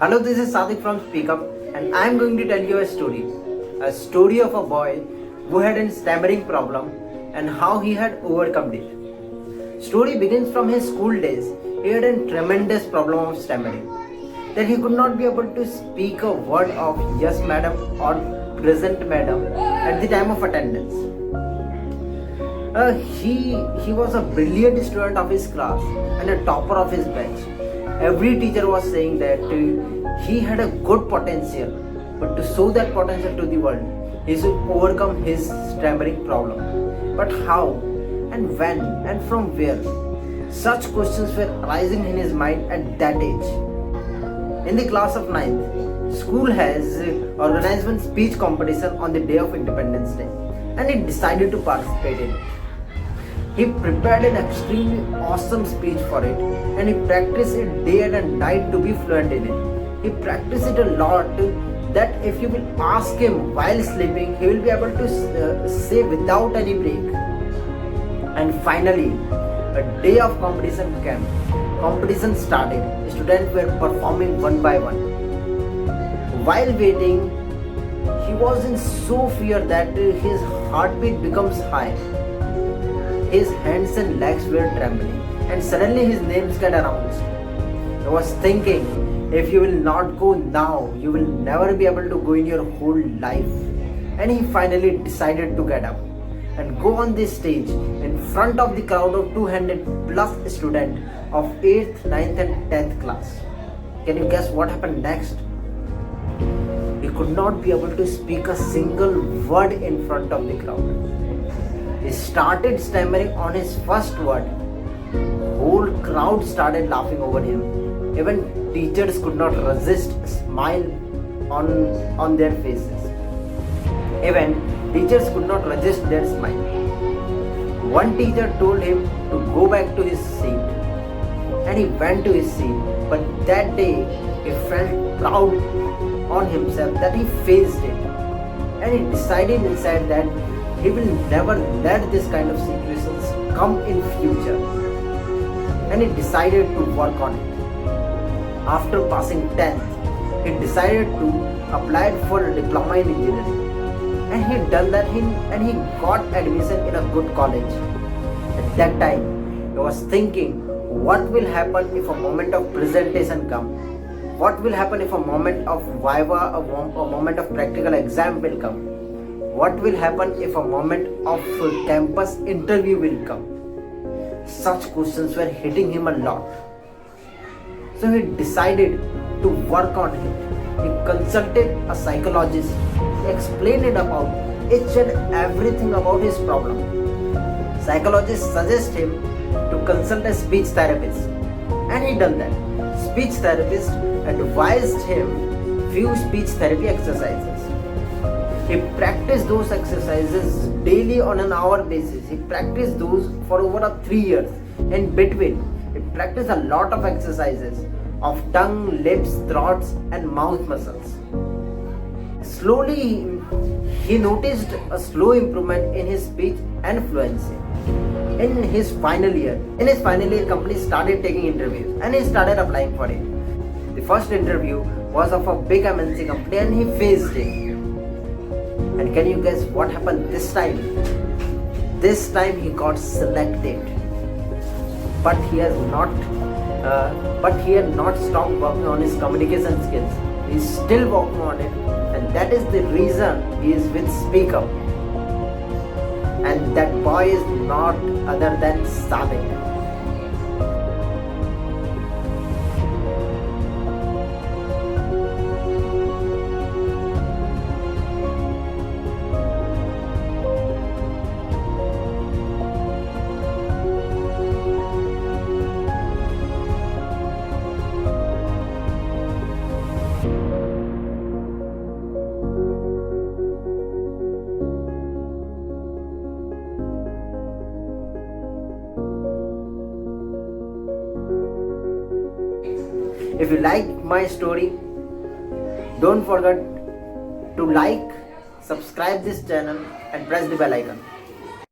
Hello, this is Sadik from Speak Up, and I am going to tell you a story. A story of a boy who had a stammering problem and how he had overcome it. Story begins from his school days. He had a tremendous problem of stammering, that he could not be able to speak a word of yes madam or present madam at the time of attendance. He was a brilliant student of his class and a topper of his batch. Every teacher was saying that he had a good potential, but to show that potential to the world, he should overcome his stammering problem. But how and when and from where? Such questions were arising in his mind at that age. In the class of 9th, school has organized one speech competition on the day of Independence Day, and he decided to participate in it. He prepared an extremely awesome speech for it, and he practiced it day and night to be fluent in it. He practiced it a lot that if you will ask him while sleeping, he will be able to say without any break. And finally, a day of competition came. Competition started. Students were performing one by one. While waiting, he was in so fear that his heartbeat becomes high. His hands and legs were trembling, and suddenly his name got announced. He was thinking, if you will not go now, you will never be able to go in your whole life. And he finally decided to get up and go on this stage in front of the crowd of 200 plus students of 8th, 9th and 10th class. Can you guess what happened next? He could not be able to speak a single word in front of the crowd. He started stammering on his first word. Whole crowd started laughing over him. Even teachers could not resist a smile on their faces. Even teachers could not resist their smile. One teacher told him to go back to his seat, and he went to his seat. But that day he felt proud on himself that he faced it, and he decided inside that he will never let this kind of situations come in future, and he decided to work on it. After passing 10th, he decided to apply for a diploma in engineering, and he done that and he got admission in a good college. At that time, he was thinking, what will happen if a moment of presentation come? What will happen if a moment of viva, a moment of practical exam will come? What will happen if a moment of campus interview will come? Such questions were hitting him a lot. So he decided to work on it. He consulted a psychologist. He explained it about each and everything about his problem. Psychologist suggested him to consult a speech therapist, and he done that. Speech therapist advised him few speech therapy exercises. He practiced those exercises daily on an hour basis. He practiced those for over 3 years. In between, he practiced a lot of exercises of tongue, lips, throats and mouth muscles. Slowly, he noticed a slow improvement in his speech and fluency. In his final year, company started taking interviews, and he started applying for it. The first interview was of a big MNC company, and he faced it. And can you guess what happened this time? This time he got selected. But he had not stopped working on his communication skills. He's still working on it, and that is the reason he is with Speak Up. And that boy is not other than Sadik. If you like my story, don't forget to like, subscribe this channel and press the bell icon.